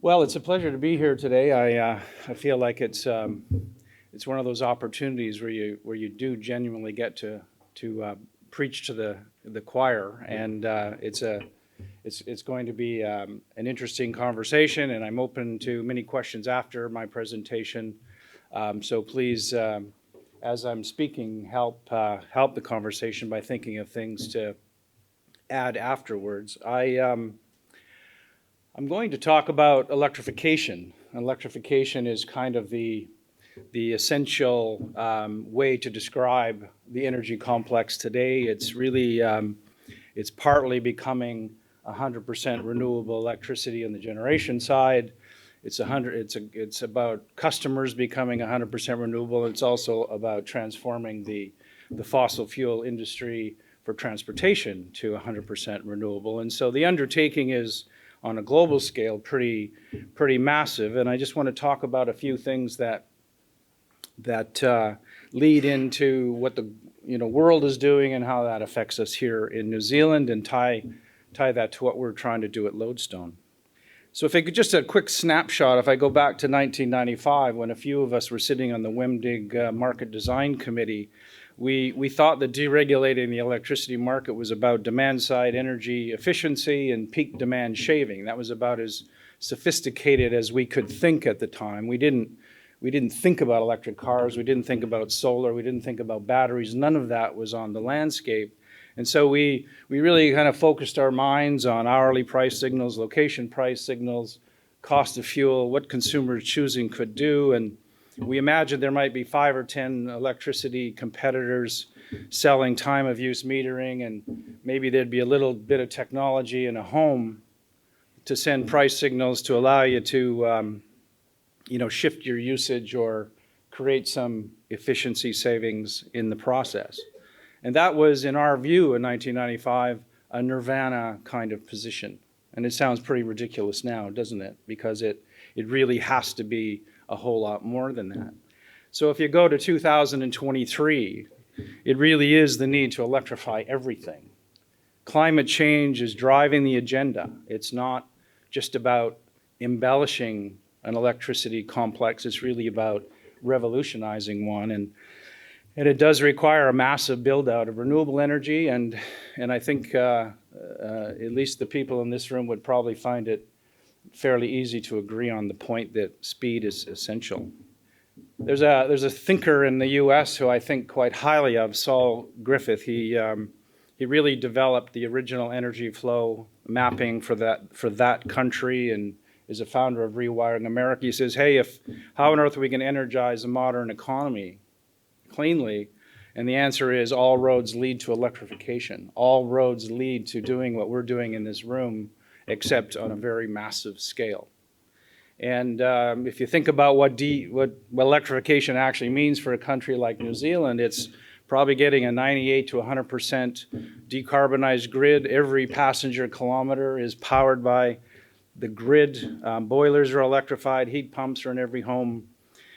Well, it's a pleasure to be here today. I feel like it's one of those opportunities where you do genuinely get to preach to the choir, and it's going to be an interesting conversation, and I'm open to many questions after my presentation. So please, as I'm speaking, help the conversation by thinking of things to add afterwards. I'm going to talk about electrification. Electrification is kind of the essential way to describe the energy complex today. It's really it's partly becoming 100% renewable electricity on the generation side. It's about customers becoming 100% renewable. It's also about transforming the fossil fuel industry for transportation to 100% renewable. And so the undertaking is, on a global scale, pretty massive. And I just want to talk about a few things that lead into what the world is doing and how that affects us here in New Zealand, and tie that to what we're trying to do at Lodestone. So if I could just a quick snapshot, if I go back to 1995, when a few of us were sitting on the WMDG Market Design Committee, we thought that deregulating the electricity market was about demand-side energy efficiency and peak demand shaving. That was about as sophisticated as we could think at the time. We didn't think about electric cars. We didn't think about solar. We didn't think about batteries. None of that was on the landscape. And so we really kind of focused our minds on hourly price signals, location price signals, cost of fuel, what consumers choosing could do. And we imagined there might be 5 or 10 electricity competitors selling time of use metering, and maybe there'd be a little bit of technology in a home to send price signals to allow you to shift your usage or create some efficiency savings in the process. And that was, in our view, in 1995, a nirvana kind of position. And it sounds pretty ridiculous now, doesn't it? Because it really has to be a whole lot more than that. So if you go to 2023, it really is the need to electrify everything. Climate change is driving the agenda. It's not just about embellishing an electricity complex. It's really about revolutionizing one. And it does require a massive build-out of renewable energy. And I think at least the people in this room would probably find it fairly easy to agree on the point that speed is essential. There's a thinker in the U.S. who I think quite highly of, Saul Griffith. He really developed the original energy flow mapping for that country, and is a founder of Rewiring America. He says, hey, how on earth are we going to energize a modern economy cleanly? And the answer is all roads lead to electrification. All roads lead to doing what we're doing in this room, except on a very massive scale. And if you think about what electrification actually means for a country like New Zealand, it's probably getting a 98 to 100% decarbonized grid. Every passenger kilometer is powered by the grid. Boilers are electrified, heat pumps are in every home,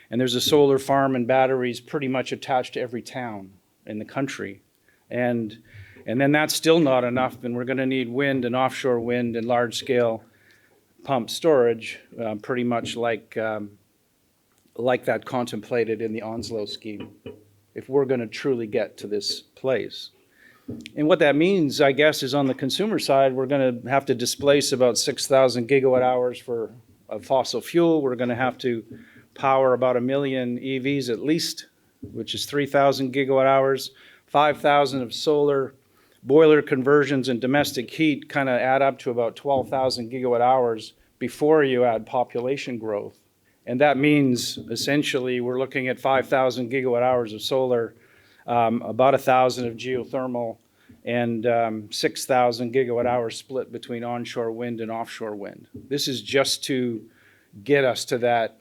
and there's a solar farm and batteries pretty much attached to every town in the country. And then that's still not enough, and we're going to need wind and offshore wind and large-scale pump storage, pretty much like that contemplated in the Onslow scheme, if we're going to truly get to this place. And what that means, I guess, is on the consumer side, we're going to have to displace about 6,000 gigawatt hours of fossil fuel. We're going to have to power about 1 million EVs at least, which is 3,000 gigawatt hours, 5,000 of solar. Boiler conversions and domestic heat kind of add up to about 12,000 gigawatt hours before you add population growth. And that means essentially we're looking at 5,000 gigawatt hours of solar, about 1,000 of geothermal, and 6,000 gigawatt hours split between onshore wind and offshore wind. This is just to get us to that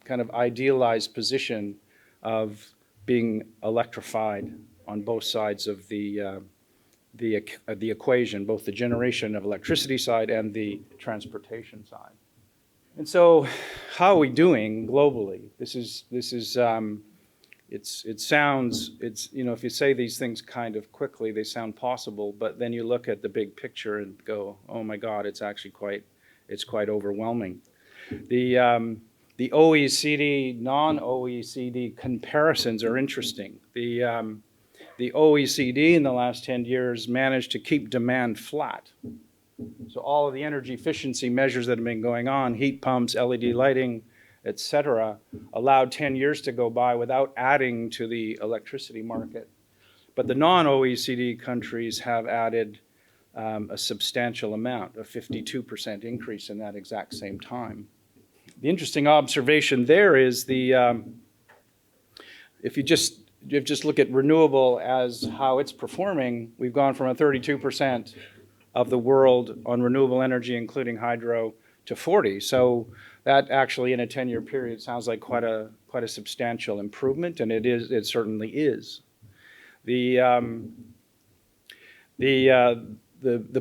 kind of idealized position of being electrified on both sides of the equation, both the generation of electricity side and the transportation side. And so, how are we doing globally? It sounds, if you say these things kind of quickly, they sound possible, but then you look at the big picture and go, oh my God, it's actually quite overwhelming. The OECD, non-OECD comparisons are interesting. The OECD in the last 10 years managed to keep demand flat. So all of the energy efficiency measures that have been going on, heat pumps, LED lighting, et cetera, allowed 10 years to go by without adding to the electricity market. But the non-OECD countries have added a substantial amount, a 52% increase in that exact same time. The interesting observation there is if you just look at renewable as how it's performing, we've gone from a 32% of the world on renewable energy, including hydro, to 40. So that actually, in a 10-year period, sounds like quite a substantial improvement, and it certainly is. The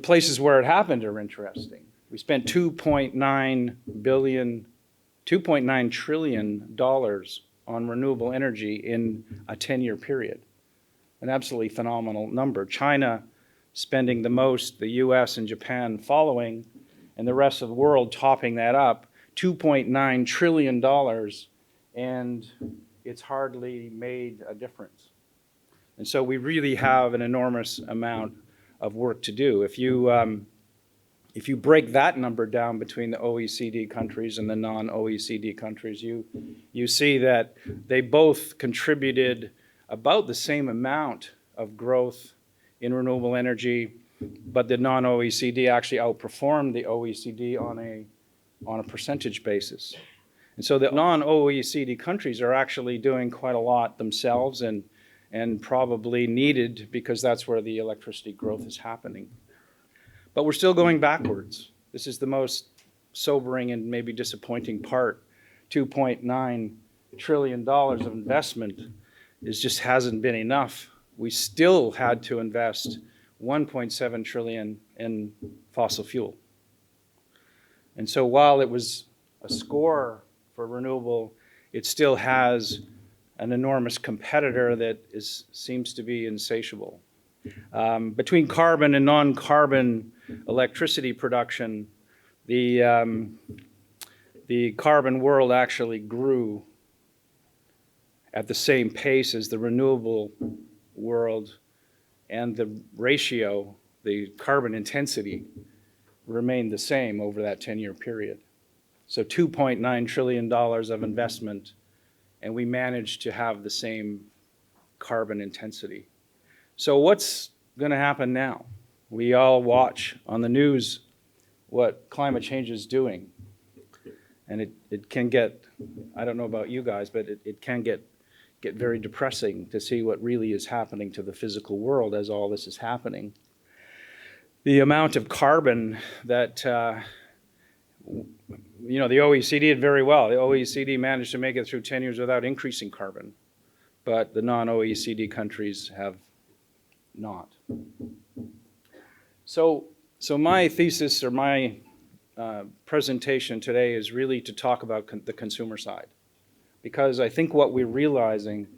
places where it happened are interesting. We spent $2.9 trillion on renewable energy in a 10-year period. An absolutely phenomenal number. China spending the most, the US and Japan following, and the rest of the world topping that up, $2.9 trillion, and it's hardly made a difference. And so we really have an enormous amount of work to do. If you break that number down between the OECD countries and the non-OECD countries, you see that they both contributed about the same amount of growth in renewable energy, but the non-OECD actually outperformed the OECD on a percentage basis. And so the non-OECD countries are actually doing quite a lot themselves and probably needed, because that's where the electricity growth is happening. But we're still going backwards. This is the most sobering and maybe disappointing part. $2.9 trillion of investment just hasn't been enough. We still had to invest $1.7 trillion in fossil fuel. And so while it was a score for renewable, it still has an enormous competitor that seems to be insatiable. Between carbon and non-carbon electricity production, the carbon world actually grew at the same pace as the renewable world, and the ratio, the carbon intensity, remained the same over that 10-year period. So $2.9 trillion of investment, and we managed to have the same carbon intensity. So what's going to happen now? We all watch on the news what climate change is doing. And it can get, I don't know about you guys, but it can get very depressing to see what really is happening to the physical world as all this is happening. The amount of carbon that, the OECD did very well. The OECD managed to make it through 10 years without increasing carbon, but the non-OECD countries have not. So my thesis, or my presentation today, is really to talk about the consumer side. Because I think what we're realizing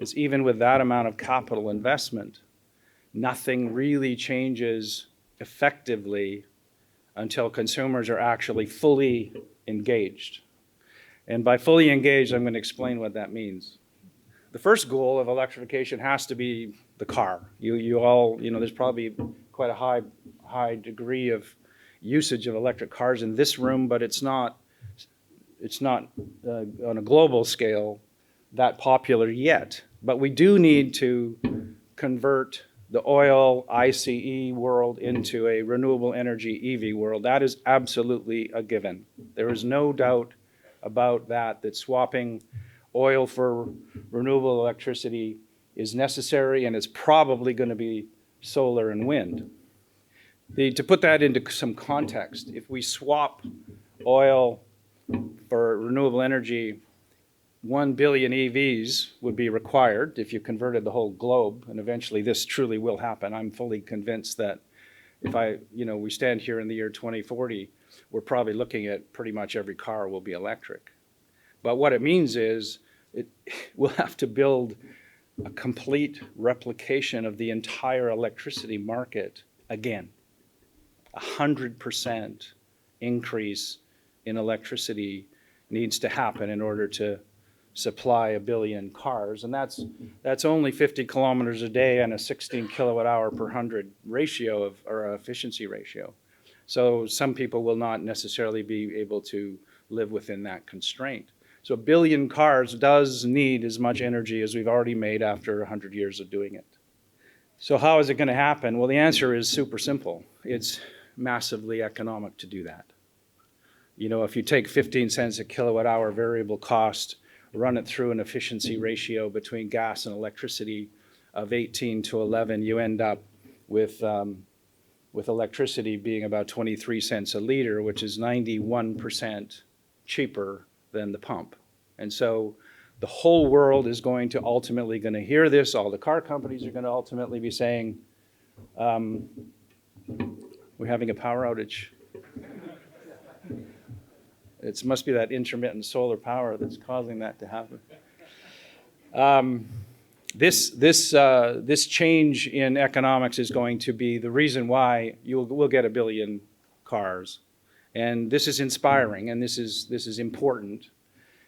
is, even with that amount of capital investment, nothing really changes effectively until consumers are actually fully engaged. And by fully engaged, I'm going to explain what that means. The first goal of electrification has to be the car. You all, there's probably quite a high degree of usage of electric cars in this room, but it's not on a global scale that popular yet. But we do need to convert the oil ICE world into a renewable energy EV world. That is absolutely a given. There is no doubt about that swapping oil for renewable electricity is necessary, and it's probably going to be solar and wind. To put that into some context, if we swap oil for renewable energy, 1 billion EVs would be required if you converted the whole globe, and eventually this truly will happen. I'm fully convinced that if we stand here in the year 2040, we're probably looking at pretty much every car will be electric. But what it means is we'll have to build a complete replication of the entire electricity market again. 100% increase in electricity needs to happen in order to supply 1 billion cars. And that's only 50 kilometers a day and a 16 kilowatt hour per 100 ratio or efficiency ratio. So some people will not necessarily be able to live within that constraint. So 1 billion cars does need as much energy as we've already made after 100 years of doing it. So how is it going to happen? Well, the answer is super simple. It's massively economic to do that. You know, if you take 15 cents a kilowatt hour variable cost, run it through an efficiency ratio between gas and electricity of 18 to 11, you end up with electricity being about 23 cents a liter, which is 91% cheaper than the pump. And so the whole world is going to ultimately going to hear this. All the car companies are going to ultimately be saying, we're having a power outage. It must be that intermittent solar power that's causing that to happen. This change in economics is going to be the reason why we'll get 1 billion cars. And this is inspiring, and this is important.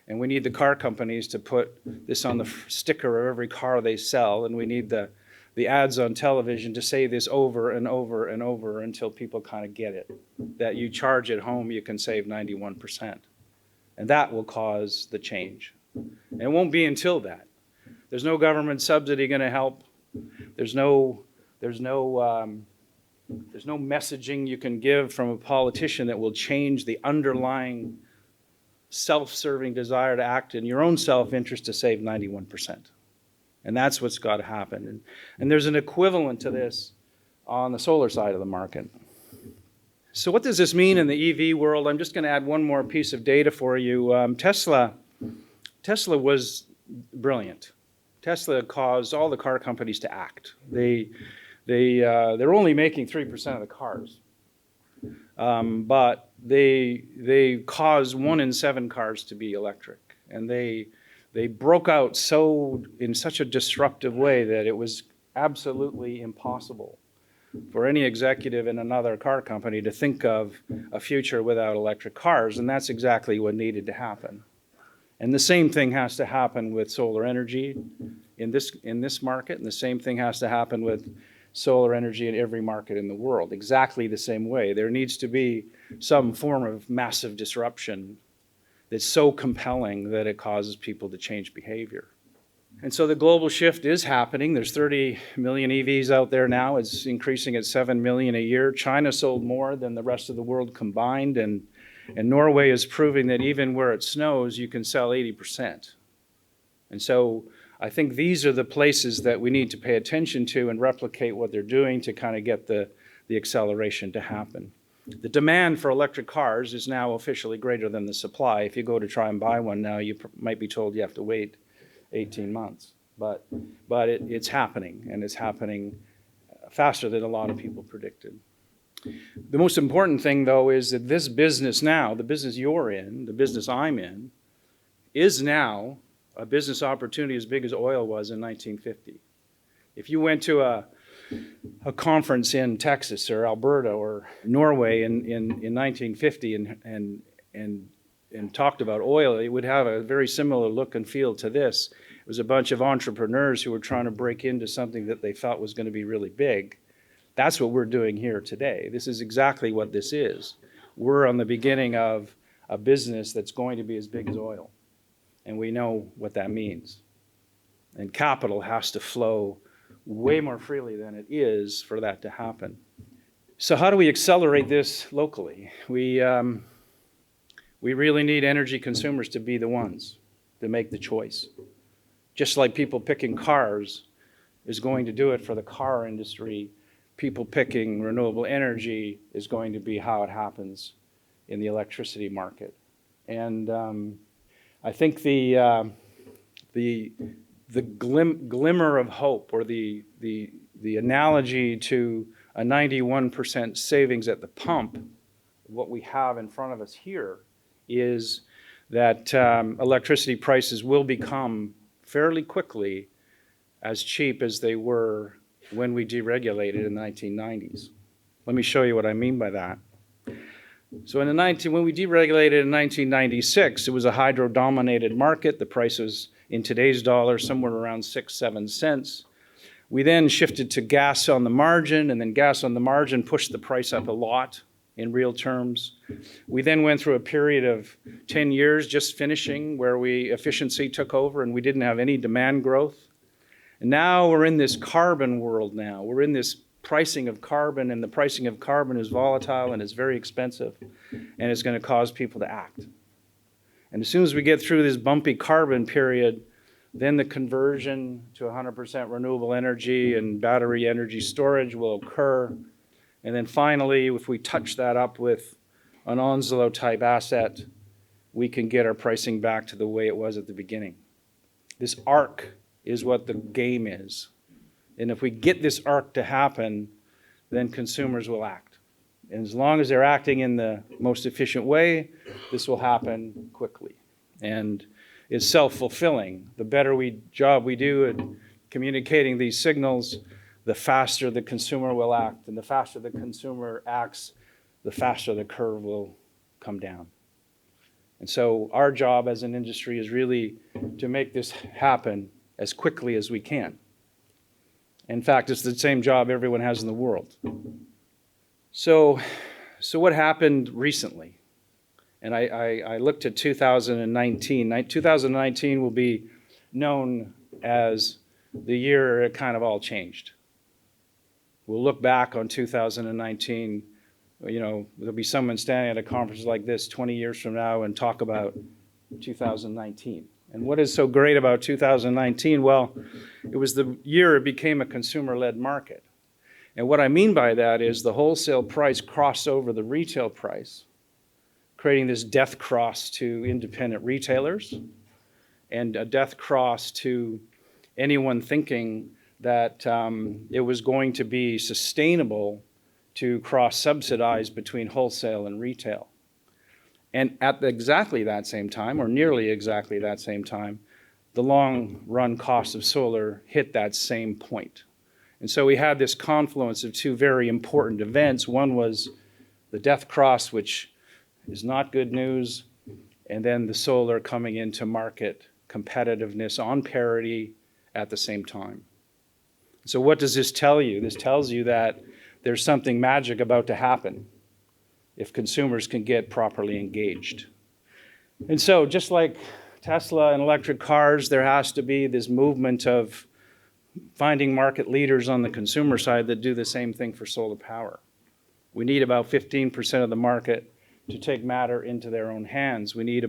And we need the car companies to put this on the sticker of every car they sell, and we need the ads on television to say this over and over and over until people kind of get it, that you charge at home, you can save 91%. And that will cause the change. And it won't be until that. There's no government subsidy going to help. There's no messaging you can give from a politician that will change the underlying self-serving desire to act in your own self-interest to save 91%. And that's what's got to happen. And there's an equivalent to this on the solar side of the market. So what does this mean in the EV world? I'm just going to add one more piece of data for you. Tesla was brilliant. Tesla caused all the car companies to act. They're only making 3% of the cars. But they caused 1 in 7 cars to be electric. And they broke out in such a disruptive way that it was absolutely impossible for any executive in another car company to think of a future without electric cars, and that's exactly what needed to happen. And the same thing has to happen with solar energy in this market, and the same thing has to happen with solar energy in every market in the world, exactly the same way. There needs to be some form of massive disruption that's so compelling that it causes people to change behavior. And so the global shift is happening. There's 30 million EVs out there now. It's increasing at 7 million a year. China sold more than the rest of the world combined, and Norway is proving that even where it snows, you can sell 80%. And so I think these are the places that we need to pay attention to and replicate what they're doing to kind of get the acceleration to happen. The demand for electric cars is now officially greater than the supply. If you go to try and buy one now, you might be told you have to wait 18 months. But it's happening, and it's happening faster than a lot of people predicted. The most important thing, though, is that this business now, the business you're in, the business I'm in, is now a business opportunity as big as oil was in 1950. If you went to a conference in Texas or Alberta or Norway in 1950 and talked about oil, it would have a very similar look and feel to this. It was a bunch of entrepreneurs who were trying to break into something that they thought was going to be really big. That's what we're doing here today. This is exactly what this is. We're on the beginning of a business that's going to be as big as oil. And we know what that means. And capital has to flow way more freely than it is for that to happen. So how do we accelerate this locally? We really need energy consumers to be the ones to make the choice. Just like people picking cars is going to do it for the car industry, people picking renewable energy is going to be how it happens in the electricity market. And I think the glimmer of hope, or the analogy to a 91% savings at the pump, what we have in front of us here, is that electricity prices will become fairly quickly as cheap as they were when we deregulated in the 1990s. Let me show you what I mean by that. So when we deregulated in 1996, it was a hydro-dominated market. The price was, in today's dollars, somewhere around 6-7 cents. We then shifted to gas on the margin, and then gas on the margin pushed the price up a lot in real terms. We then went through a period of 10 years just finishing where efficiency took over and we didn't have any demand growth. And now we're in this carbon world now. We're in this pricing of carbon, and the pricing of carbon is volatile and it's very expensive, and it's going to cause people to act. And as soon as we get through this bumpy carbon period, then the conversion to 100% renewable energy and battery energy storage will occur. And then finally, if we touch that up with an Onslow type asset, we can get our pricing back to the way it was at the beginning. This arc is what the game is. And if we get this arc to happen, then consumers will act. And as long as they're acting in the most efficient way, this will happen quickly. And it's self-fulfilling. The better job we do at communicating these signals, the faster the consumer will act. And the faster the consumer acts, the faster the curve will come down. And so our job as an industry is really to make this happen as quickly as we can. In fact, it's the same job everyone has in the world. So what happened recently? And I looked at 2019. 2019 will be known as the year it kind of all changed. We'll look back on 2019, there'll be someone standing at a conference like this 20 years from now and talk about 2019. And what is so great about 2019? Well, it was the year it became a consumer-led market. And what I mean by that is the wholesale price crossed over the retail price, creating this death cross to independent retailers and a death cross to anyone thinking that it was going to be sustainable to cross-subsidize between wholesale and retail. And at exactly that same time, or nearly exactly that same time, the long-run cost of solar hit that same point. And so we had this confluence of two very important events. One was the death cross, which is not good news, and then the solar coming into market competitiveness on parity at the same time. So what does this tell you? This tells you that there's something magic about to happen if consumers can get properly engaged. And so just like Tesla and electric cars, there has to be this movement of finding market leaders on the consumer side that do the same thing for solar power. We need about 15% of the market to take matter into their own hands. We need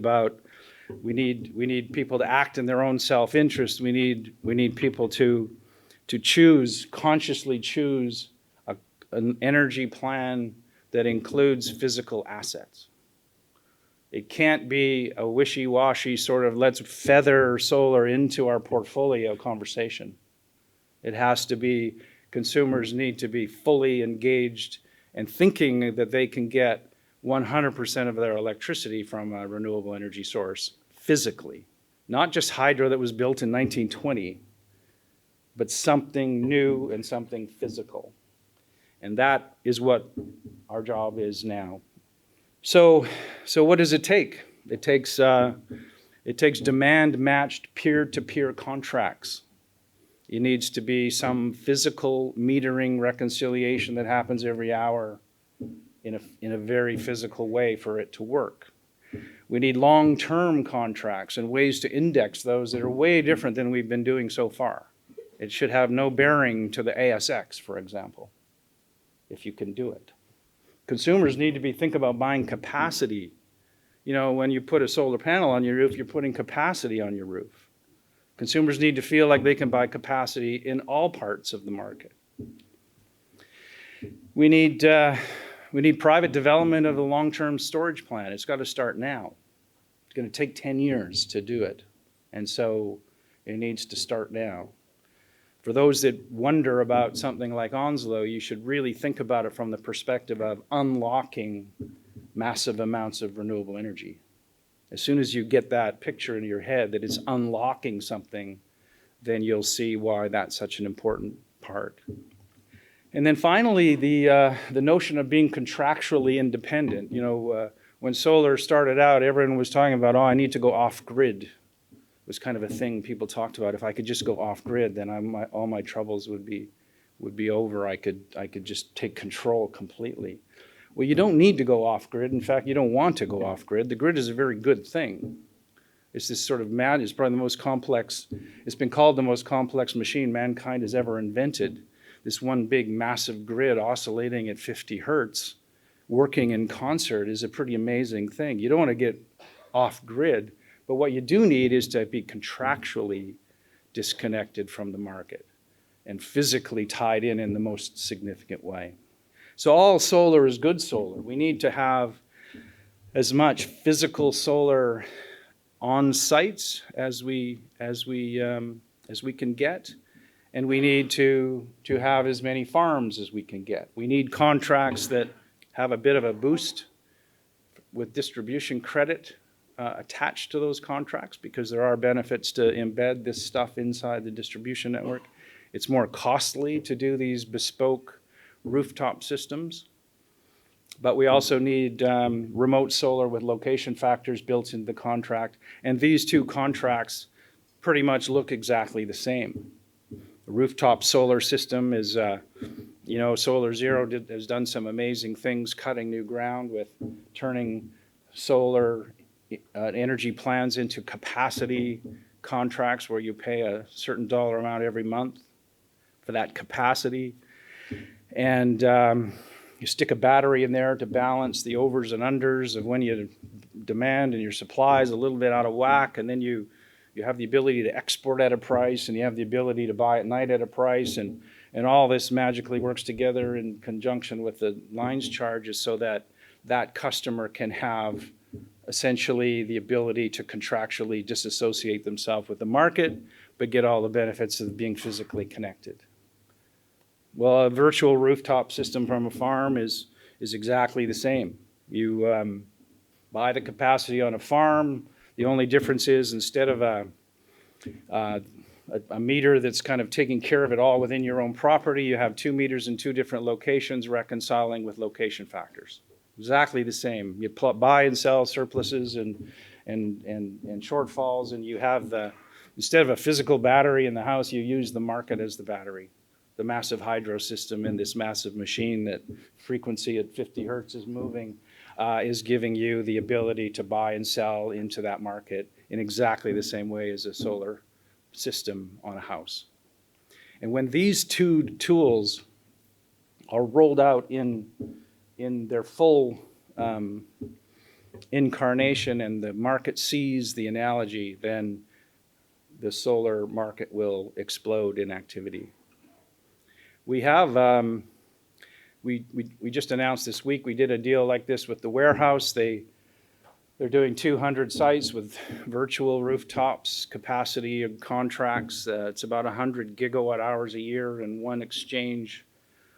people to act in their own self-interest. We need people to consciously choose an energy plan that includes physical assets. It can't be a wishy-washy sort of let's feather solar into our portfolio conversation. It has to be, consumers need to be fully engaged and thinking that they can get 100% of their electricity from a renewable energy source physically. Not just hydro that was built in 1920, but something new and something physical. And that is what our job is now. So what does it take? It takes demand-matched peer-to-peer contracts. It needs to be some physical metering reconciliation that happens every hour in a very physical way for it to work. We need long-term contracts and ways to index those that are way different than we've been doing so far. It should have no bearing to the ASX, for example, if you can do it. Consumers need to think about buying capacity. When you put a solar panel on your roof, you're putting capacity on your roof. Consumers need to feel like they can buy capacity in all parts of the market. We need private development of a long-term storage plan. It's got to start now. It's going to take 10 years to do it. And so it needs to start now. For those that wonder about something like Onslow, you should really think about it from the perspective of unlocking massive amounts of renewable energy. As soon as you get that picture in your head that it's unlocking something, then you'll see why that's such an important part. And then finally, the notion of being contractually independent. When solar started out, everyone was talking about, oh, I need to go off-grid. It was kind of a thing people talked about. If I could just go off-grid, then all my troubles would be over. I could just take control completely. Well, you don't need to go off-grid. In fact, you don't want to go off-grid. The grid is a very good thing. It's this sort of it's probably the most complex, it's been called the most complex machine mankind has ever invented. This one big massive grid oscillating at 50 hertz, working in concert, is a pretty amazing thing. You don't want to get off-grid, but what you do need is to be contractually disconnected from the market and physically tied in the most significant way. So all solar is good solar. We need to have as much physical solar on sites as we can get, and we need to have as many farms as we can get. We need contracts that have a bit of a boost with distribution credit attached to those contracts, because there are benefits to embed this stuff inside the distribution network. It's more costly to do these bespoke rooftop systems, but we also need remote solar with location factors built into the contract, and these two contracts pretty much look exactly the same. The rooftop solar system is, Solar Zero has done some amazing things, cutting new ground with turning solar energy plans into capacity contracts where you pay a certain dollar amount every month for that capacity. And you stick a battery in there to balance the overs and unders of when you demand and your supply is a little bit out of whack, and then you have the ability to export at a price, and you have the ability to buy at night at a price, and all this magically works together in conjunction with the lines charges so that that customer can have essentially the ability to contractually disassociate themselves with the market, but get all the benefits of being physically connected. Well, a virtual rooftop system from a farm is exactly the same. You buy the capacity on a farm. The only difference is, instead of a meter that's kind of taking care of it all within your own property, you have 2 meters in 2 different locations reconciling with location factors. Exactly the same. You buy and sell surpluses and shortfalls, and you have instead of a physical battery in the house, you use the market as the battery. The massive hydro system in this massive machine that frequency at 50 hertz is moving is giving you the ability to buy and sell into that market in exactly the same way as a solar system on a house. And when these two tools are rolled out in their full incarnation and the market sees the analogy, then the solar market will explode in activity. We have, we just announced this week, we did a deal like this with the warehouse. They're doing 200 sites with virtual rooftops, capacity of contracts. It's about 100 gigawatt hours a year in one exchange.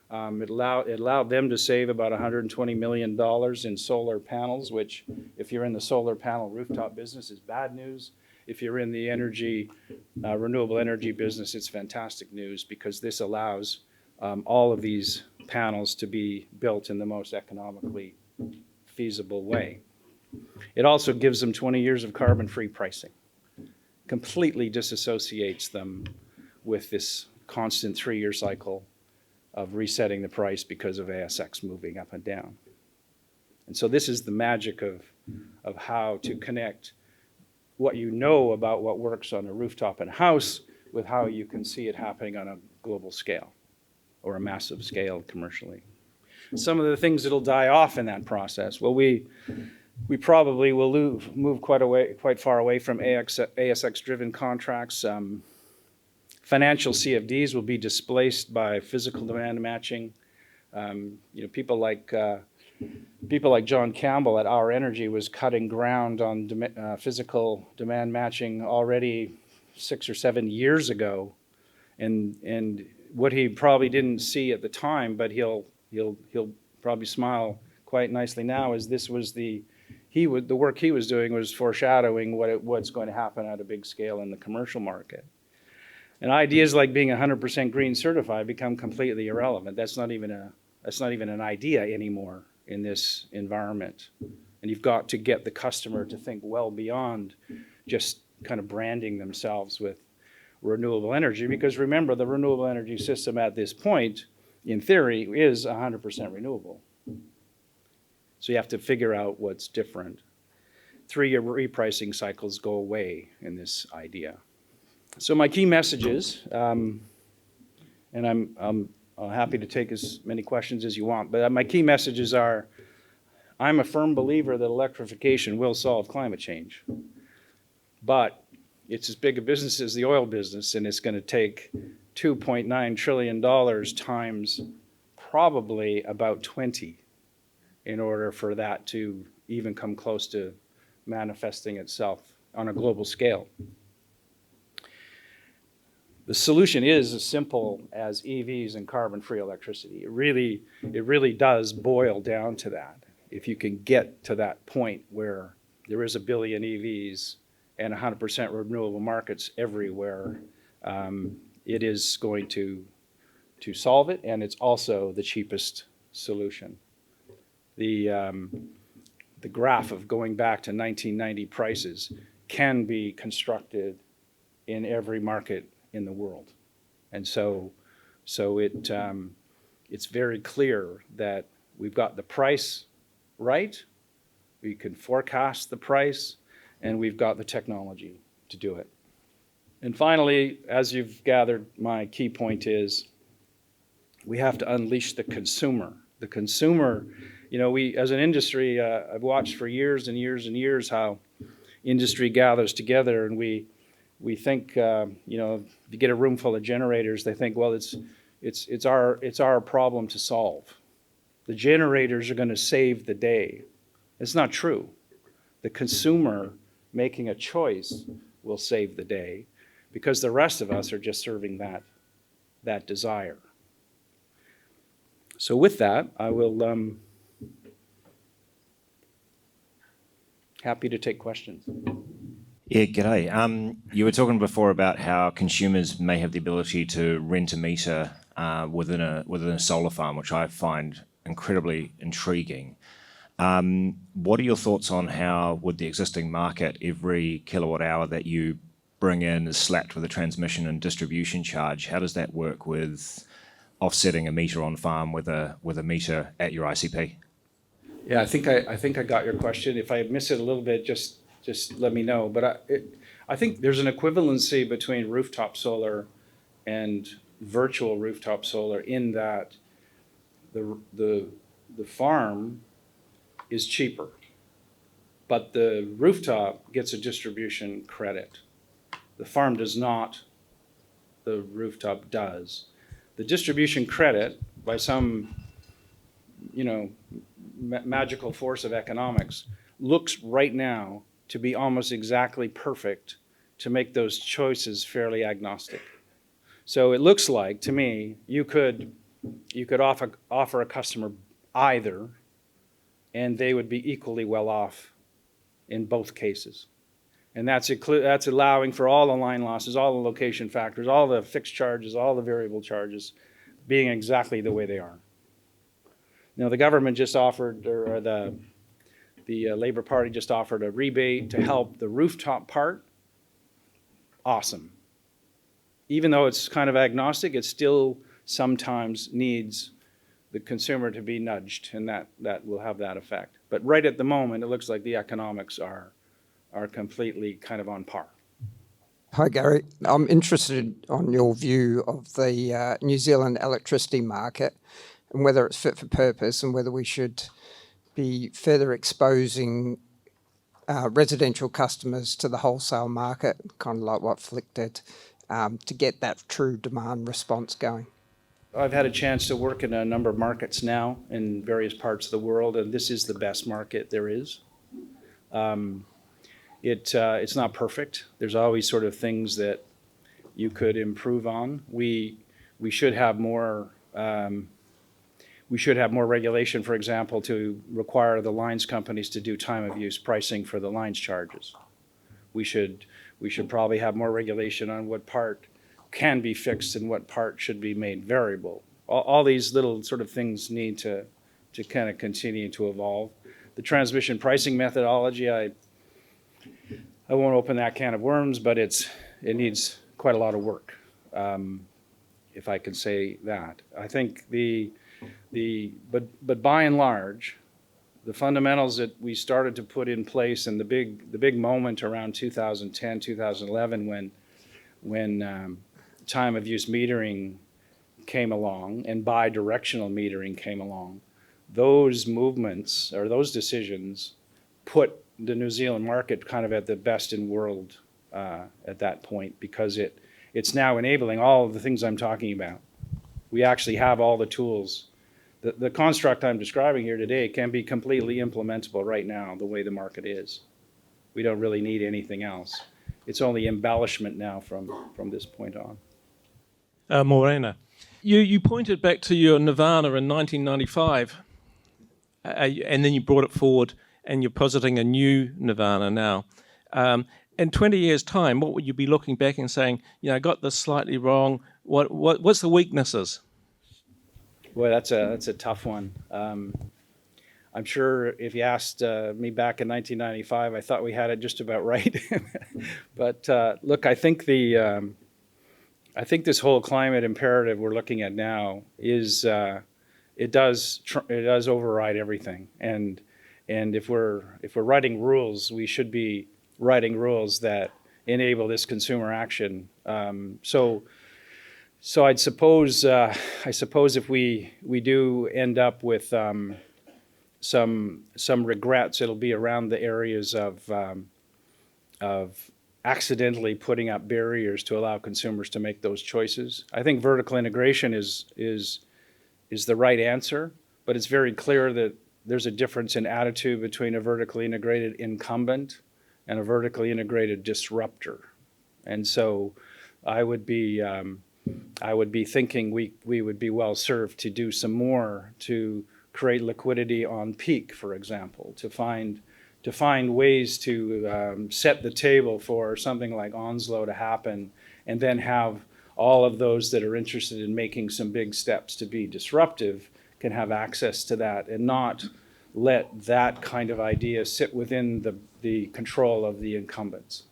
It allowed them to save about $120 million in solar panels, which, if you're in the solar panel rooftop business, is bad news. If you're in the renewable energy business, it's fantastic news, because this allows all of these panels to be built in the most economically feasible way. It also gives them 20 years of carbon-free pricing. Completely disassociates them with this constant 3-year cycle of resetting the price because of ASX moving up and down. And so this is the magic of how to connect what you know about what works on a rooftop in a house with how you can see it happening on a global scale or a massive scale commercially. Some of the things that'll die off in that process, well, we probably will move quite far away from ASX-driven contracts. Financial CFDs will be displaced by physical demand matching. People like John Campbell at Our Energy was cutting ground on physical demand matching already 6 or 7 years ago, and what he probably didn't see at the time, but he'll probably smile quite nicely now, is this was the work he was doing was foreshadowing what's going to happen at a big scale in the commercial market. And ideas like being 100% green certified become completely irrelevant. That's not even an idea anymore in this environment. And you've got to get the customer to think well beyond just kind of branding themselves with renewable energy, because remember, the renewable energy system at this point, in theory, is 100% renewable. So you have to figure out what's different. 3-year repricing cycles go away in this idea. So my key messages, and I'm happy to take as many questions as you want, but my key messages are, I'm a firm believer that electrification will solve climate change, but it's as big a business as the oil business, and it's going to take $2.9 trillion times probably about 20 in order for that to even come close to manifesting itself on a global scale. The solution is as simple as EVs and carbon-free electricity. It really does boil down to that. If you can get to that point where there is 1 billion EVs and 100% renewable markets everywhere, it is going to solve it, and it's also the cheapest solution. The graph of going back to 1990 prices can be constructed in every market in the world. And so it's very clear that we've got the price right, we can forecast the price, and we've got the technology to do it. And finally, as you've gathered, my key point is we have to unleash the consumer. The consumer, you know, we as an industry, I've watched for years and years and years how industry gathers together, and we think, you know, if you get a room full of generators, they think, well, it's our problem to solve. The generators are going to save the day. It's not true. The consumer making a choice will save the day, because the rest of us are just serving that desire. So with that, I will happy to take questions. Yeah, g'day. You were talking before about how consumers may have the ability to rent a meter within a solar farm, which I find incredibly intriguing. What are your thoughts on how, with the existing market, every kilowatt hour that you bring in is slapped with a transmission and distribution charge? How does that work with offsetting a meter on farm with a meter at your ICP? Yeah, I think I got your question. If I miss it a little bit, just let me know. But I think there's an equivalency between rooftop solar and virtual rooftop solar in that the farm is cheaper, but the rooftop gets a distribution credit. The farm does not, the rooftop does. The distribution credit, by some, you know, magical force of economics, looks right now to be almost exactly perfect to make those choices fairly agnostic. So it looks like, to me, you could offer a customer either, and they would be equally well off in both cases. And that's allowing for all the line losses, all the location factors, all the fixed charges, all the variable charges being exactly the way they are. Now, the government just offered, or the Labour Party just offered a rebate to help the rooftop part. Awesome. Even though it's kind of agnostic, it still sometimes needs the consumer to be nudged, and that will have that effect. But right at the moment, it looks like the economics are completely kind of on par. Hi, Gary. I'm interested on your view of the New Zealand electricity market and whether it's fit for purpose and whether we should be further exposing residential customers to the wholesale market, kind of like what Flick did, to get that true demand response going. I've had a chance to work in a number of markets now in various parts of the world, and this is the best market there is. It's not perfect. There's always sort of things that you could improve on. We should have more. We should have more regulation, for example, to require the lines companies to do time of use pricing for the lines charges. We should probably have more regulation on what part can be fixed and what part should be made variable. All these little sort of things need to kind of continue to evolve. The transmission pricing methodology, I won't open that can of worms, but it needs quite a lot of work, if I can say that. I think but by and large, the fundamentals that we started to put in place, and the big moment around 2010, 2011, when time of use metering came along and bi-directional metering came along, those movements or those decisions put the New Zealand market kind of at the best in world at that point, because it's now enabling all of the things I'm talking about. We actually have all the tools. The construct I'm describing here today can be completely implementable right now the way the market is. We don't really need anything else. It's only embellishment now from this point on. Morena, you pointed back to your nirvana in 1995, and then you brought it forward, and you're positing a new nirvana now. In 20 years' time, what would you be looking back and saying, I got this slightly wrong? What's the weaknesses? Boy, that's a tough one. I'm sure if you asked me back in 1995, I thought we had it just about right. But look, I think this whole climate imperative we're looking at now is it does override everything. And if we're writing rules, we should be writing rules that enable this consumer action. So I suppose if we do end up with some regrets, it'll be around the areas of accidentally putting up barriers to allow consumers to make those choices. I think vertical integration is the right answer, but it's very clear that there's a difference in attitude between a vertically integrated incumbent and a vertically integrated disruptor. And so I would be thinking we would be well served to do some more to create liquidity on peak, for example, to find ways to set the table for something like Onslow to happen, and then have all of those that are interested in making some big steps to be disruptive can have access to that, and not let that kind of idea sit within the control of the incumbents.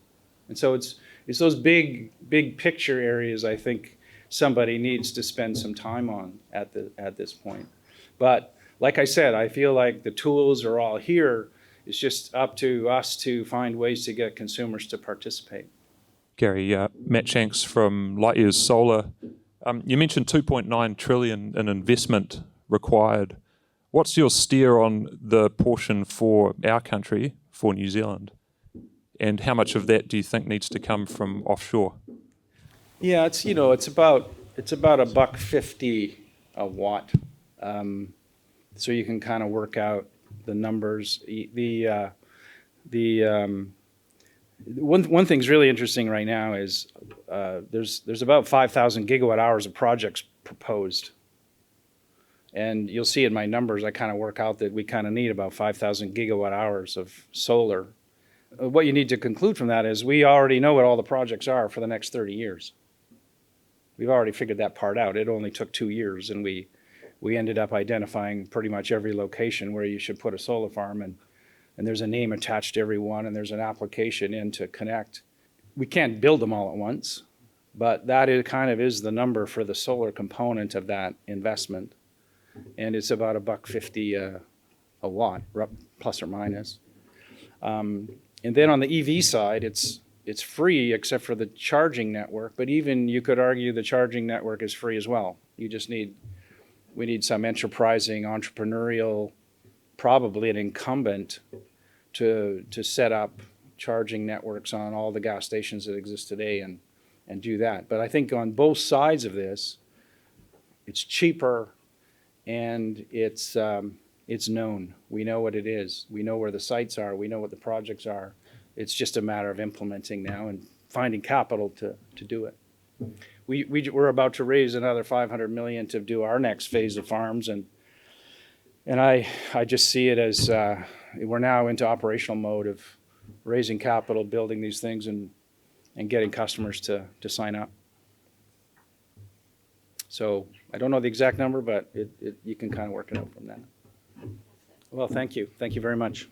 And so it's those big picture areas I think somebody needs to spend some time on at this point. But like I said, I feel like the tools are all here. It's just up to us to find ways to get consumers to participate. Gary, Matt Shanks from Lightyears Solar. You mentioned 2.9 trillion in investment required. What's your steer on the portion for our country, for New Zealand? And how much of that do you think needs to come from offshore? Yeah, it's about $1.50 a watt. So you can kind of work out the numbers. One thing's really interesting right now is there's about 5,000 gigawatt hours of projects proposed. And you'll see in my numbers, I kind of work out that we kind of need about 5,000 gigawatt hours of solar. What you need to conclude from that is we already know what all the projects are for the next 30 years. We've already figured that part out. It only took 2 years, and we ended up identifying pretty much every location where you should put a solar farm, and there's a name attached to every one, and there's an application in to connect. We can't build them all at once, but that is the number for the solar component of that investment. And it's about $1.50 a watt, plus or minus. And then on the EV side, it's free except for the charging network. But even you could argue the charging network is free as well. We need some enterprising, entrepreneurial, probably an incumbent to set up charging networks on all the gas stations that exist today and do that. But I think on both sides of this, it's cheaper. And it's known. We know what it is. We know where the sites are. We know what the projects are. It's just a matter of implementing now and finding capital to do it. We're about to raise another $500 million to do our next phase of farms, and I just see it as we're now into operational mode of raising capital, building these things, and getting customers to sign up. So I don't know the exact number, but you can kind of work it out from that. Well, thank you. Thank you very much.